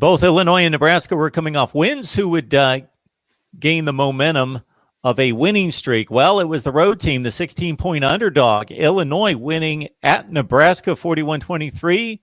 Both Illinois and Nebraska were coming off wins. Who would gain the momentum of a winning streak? Well, it was the road team, the 16-point underdog. Illinois winning at Nebraska 41-23.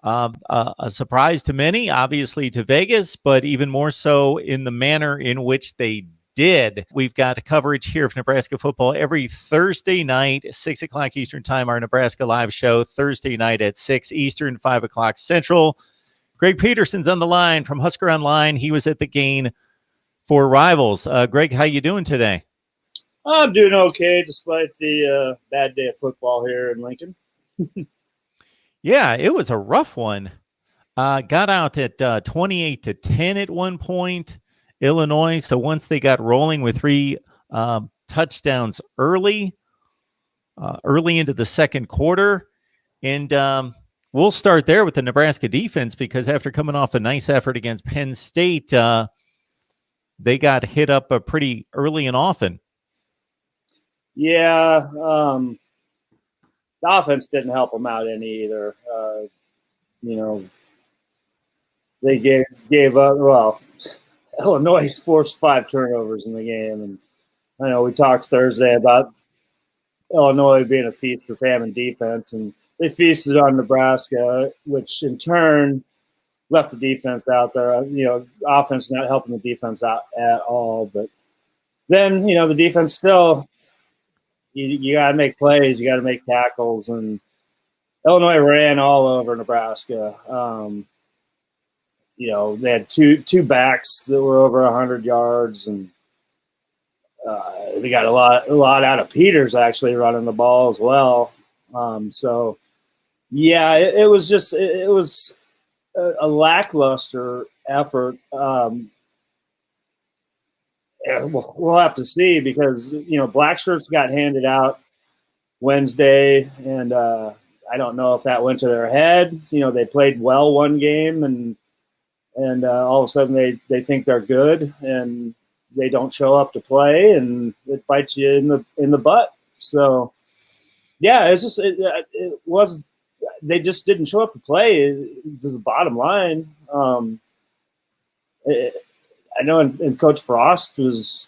A surprise to many, obviously to Vegas, but even more so in the manner in which they did. We've got coverage here of Nebraska football every Thursday night, 6 o'clock Eastern time, our Nebraska live show, Thursday night at 6 Eastern, 5 o'clock Central. Greg Peterson's on the line from Husker Online. He was at the game for Rivals. Greg, how you doing today? I'm doing okay, despite the bad day of football here in Lincoln. Yeah, it was a rough one. Got out at 28-10 at one point, Illinois. So once they got rolling with 3 touchdowns early into the second quarter, and we'll start there with the Nebraska defense, because after coming off a nice effort against Penn State, they got hit up pretty early and often. Yeah, the offense didn't help them out any either. They gave up. Well, Illinois forced 5 turnovers in the game, and I know we talked Thursday about Illinois being a feast for famine defense, and they feasted on Nebraska, which in turn left the defense out there. Offense not helping the defense out at all. But then, the defense still, you got to make plays, you got to make tackles, and Illinois ran all over Nebraska. They had two backs that were over 100 yards, and they got a lot out of Peters actually running the ball as well. It was a lackluster effort. We'll have to see, because BLACKSHIRTS got handed out Wednesday, and I don't know if that went to their head. They played well one game, and all of a sudden they think they're good, and they don't show up to play, and it bites you in the butt. So yeah, it's just it was. They just didn't show up to play. This is the bottom line. I know, and Coach Frost was,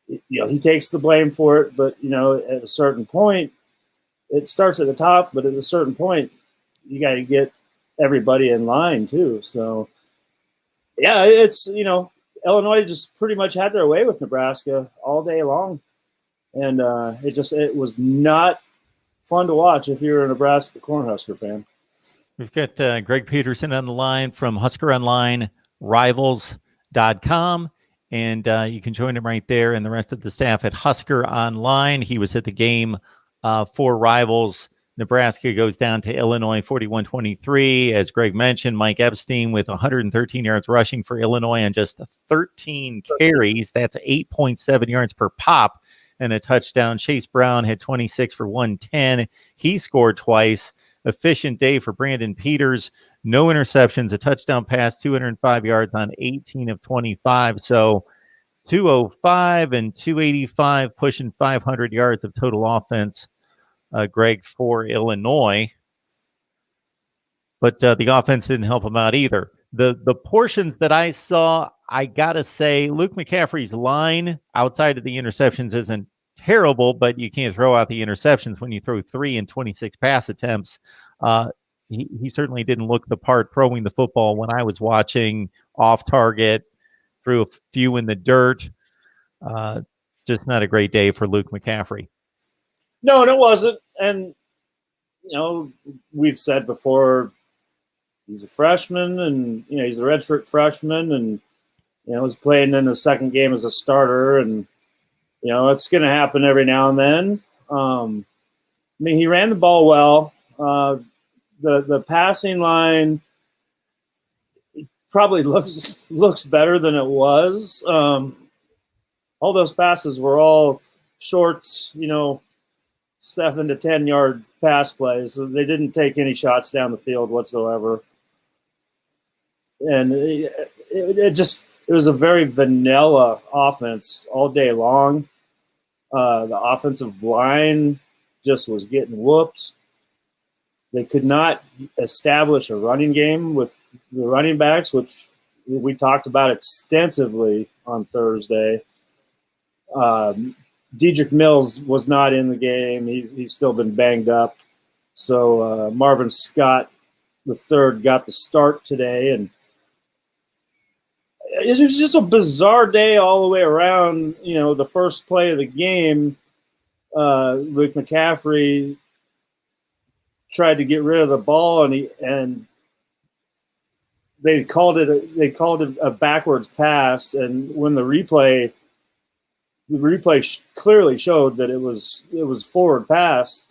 he takes the blame for it, but at a certain point, it starts at the top. But at a certain point, you got to get everybody in line too. So, yeah, it's Illinois just pretty much had their way with Nebraska all day long, and it was not fun to watch if you're a Nebraska Cornhusker fan. We've got Greg Peterson on the line from Husker Online, Rivals.com, and you can join him right there, and the rest of the staff at Husker Online. He was at the game for Rivals. Nebraska goes down to Illinois 41-23. As Greg mentioned, Mike Epstein with 113 yards rushing for Illinois on just 13 carries. That's 8.7 yards per pop and a touchdown. Chase Brown had 26 for 110. He scored twice. Efficient day for Brandon Peters. No interceptions, a touchdown pass, 205 yards on 18 of 25. So 205 and 285, pushing 500 yards of total offense, Greg, for Illinois. But the offense didn't help him out either. The portions that I saw, I got to say, Luke McCaffrey's line outside of the interceptions isn't terrible, but you can't throw out the interceptions when you throw 3 and 26 pass attempts. He certainly didn't look the part throwing the football when I was watching. Off target, threw a few in the dirt. Just not a great day for Luke McCaffrey. No, it wasn't. And, we've said before, he's a freshman, and, he's a redshirt freshman, and, was playing in the second game as a starter, and, it's going to happen every now and then. He ran the ball well. The passing line probably looks better than it was. All those passes were all short, 7 to 10 yard pass plays. So they didn't take any shots down the field whatsoever. And it was a very vanilla offense all day long. The offensive line just was getting whooped. They could not establish a running game with the running backs, which we talked about extensively on Thursday. Dedrick Mills was not in the game. He's still been banged up. So Marvin Scott III got the start today, and it was just a bizarre day all the way around. The first play of the game, Luke McCaffrey tried to get rid of the ball, and they called it a backwards pass. And when the replay clearly showed that it was forward pass,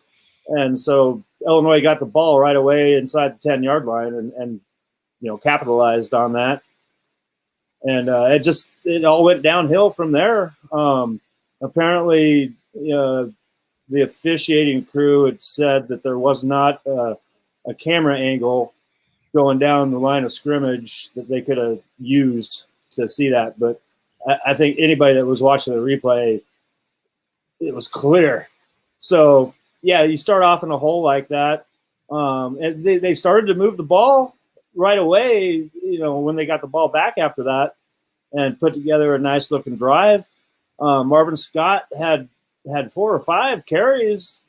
and so Illinois got the ball right away inside the 10-yard line and capitalized on that. And it all went downhill from there. Apparently, the officiating crew had said that there was not a camera angle going down the line of scrimmage that they could have used to see that. But I think anybody that was watching the replay, it was clear. So, yeah, you start off in a hole like that. And they started to move the ball right away, when they got the ball back after that, and put together a nice looking drive. Marvin Scott had 4 or 5 carries,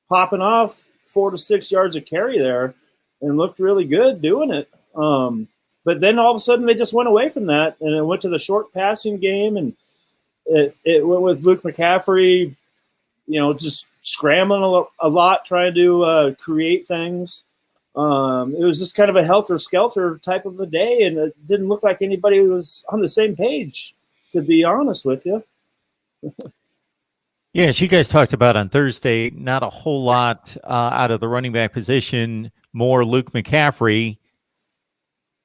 popping off 4 to 6 yards of carry there, and looked really good doing it. But then all of a sudden they just went away from that, and it went to the short passing game, and it went with Luke McCaffrey, just scrambling a lot, trying to create things. It was just kind of a helter-skelter type of a day, and it didn't look like anybody was on the same page, to be honest with you. Yeah, as you guys talked about on Thursday, not a whole lot out of the running back position, more Luke McCaffrey.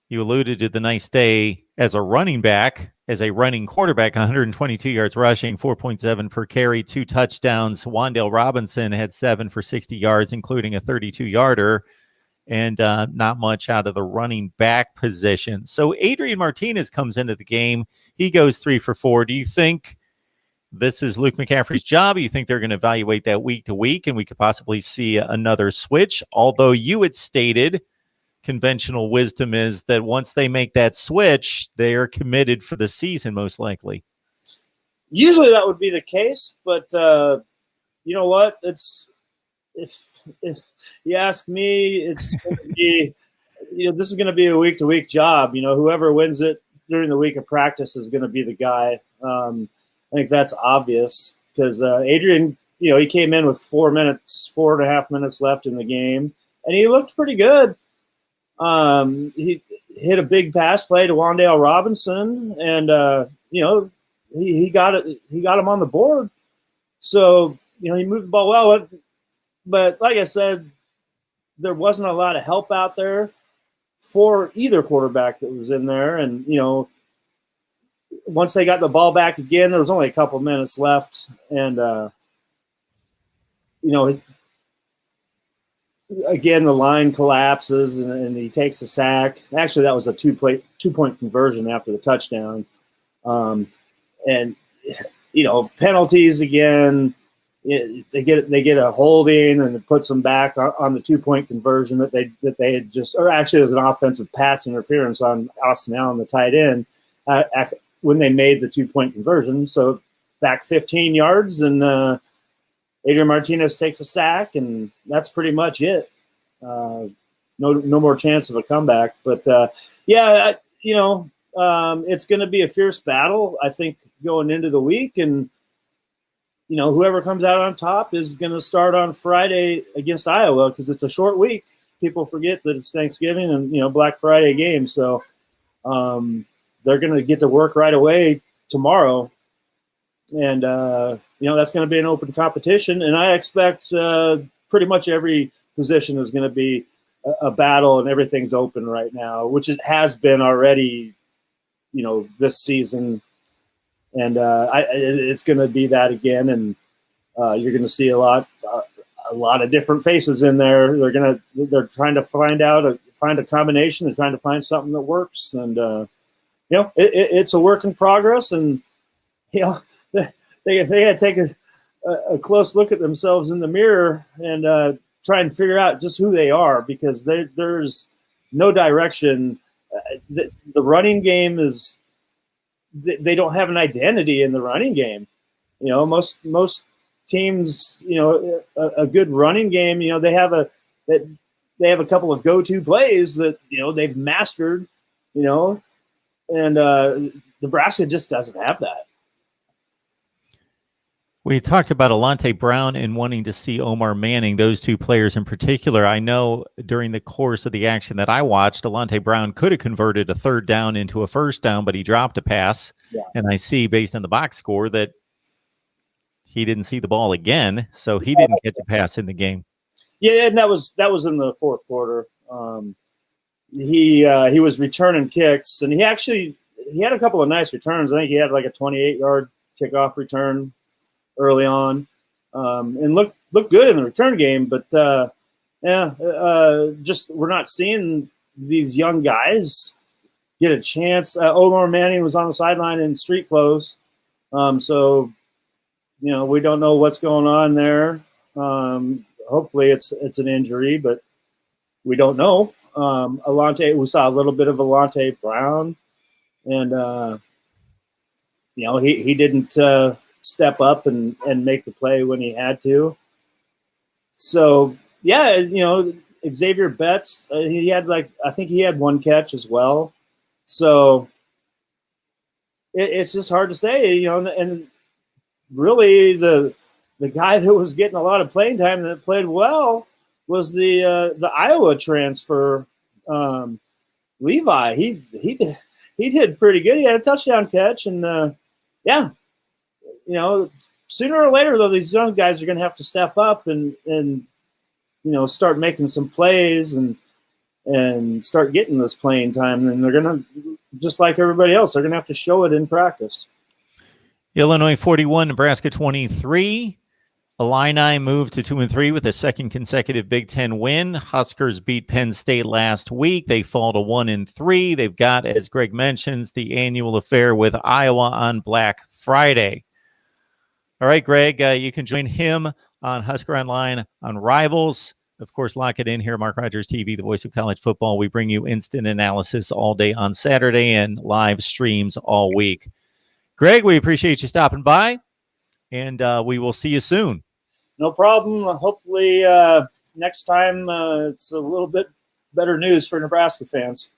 You alluded to the nice day as a running back, as a running quarterback, 122 yards rushing, 4.7 per carry, 2 touchdowns. Wan'Dale Robinson had 7 for 60 yards, including a 32-yarder. And not much out of the running back position. So Adrian Martinez comes into the game. He goes 3 for 4. Do you think this is Luke McCaffrey's job? Do you think they're going to evaluate that week to week, and we could possibly see another switch? Although you had stated conventional wisdom is that once they make that switch, they are committed for the season, most likely. Usually that would be the case, but you know what? If you ask me, it's going to be, this is going to be a week-to-week job. Whoever wins it during the week of practice is going to be the guy. I think that's obvious because Adrian, he came in with 4.5 minutes left in the game, and he looked pretty good. He hit a big pass play to Wan'Dale Robinson, and he got it. He got him on the board. So he moved the ball well. But like I said, there wasn't a lot of help out there for either quarterback that was in there. And, once they got the ball back again, there was only a couple minutes left. And, again, the line collapses and he takes the sack. Actually, that was a two-point conversion after the touchdown. And, penalties again. They get a holding, and it puts them back on the 2-point conversion that they had just, or actually it was an offensive pass interference on Austin Allen, the tight end, when they made the 2-point conversion. So back 15 yards, and Adrian Martinez takes a sack, and that's pretty much it. No more chance of a comeback. But it's going to be a fierce battle, I think, going into the week, and whoever comes out on top is going to start on Friday against Iowa because it's a short week. People forget that it's Thanksgiving and, Black Friday game. So they're going to get to work right away tomorrow. And, that's going to be an open competition. And I expect pretty much every position is going to be a battle, and everything's open right now, which it has been already, this season. And it's going to be that again, and you're going to see a lot of different faces in there. They're trying to find a combination. They're trying to find something that works, and it's a work in progress. And they got to take a close look at themselves in the mirror and try and figure out just who they are, because there's no direction. The running game is they don't have an identity in the running game. You know, most teams, you know, a good running game, you know, they have a couple of go-to plays that, you know, they've mastered, you know, and Nebraska just doesn't have that. We talked about Alante Brown and wanting to see Omar Manning, those two players in particular. I know during the course of the action that I watched, Alante Brown could have converted a third down into a first down, but he dropped a pass. Yeah. And I see based on the box score that he didn't see the ball again, so he didn't get the pass in the game. Yeah, and that was in the fourth quarter. He was returning kicks, and he had a couple of nice returns. I think he had like a 28-yard kickoff return early on, and looked good in the return game. But just we're not seeing these young guys get a chance. Omar Manning was on the sideline in street clothes, so you know we don't know what's going on there. Hopefully it's an injury, but we don't know. Alante, we saw a little bit of Alante Brown, and you know he didn't step up and make the play when he had to. So yeah, you know Xavier Betts, he had I think he had one catch as well. So it's just hard to say, you know, and really the guy that was getting a lot of playing time that played well was the Iowa transfer, Levi. He did pretty good. He had a touchdown catch, and yeah, you know, sooner or later though, these young guys are going to have to step up and you know start making some plays and start getting this playing time, and they're going to, just like everybody else, they're going to have to show it in practice. Illinois 41, Nebraska 23. Illini moved to 2-3 with a second consecutive Big Ten win. Huskers beat Penn State last week. They fall to 1-3. They've got, as Greg mentions, the annual affair with Iowa on Black Friday. All right, Greg, you can join him on Husker Online on Rivals. Of course, lock it in here, Mark Rogers TV, the voice of college football. We bring you instant analysis all day on Saturday and live streams all week. Greg, we appreciate you stopping by, and we will see you soon. No problem. Hopefully next time it's a little bit better news for Nebraska fans.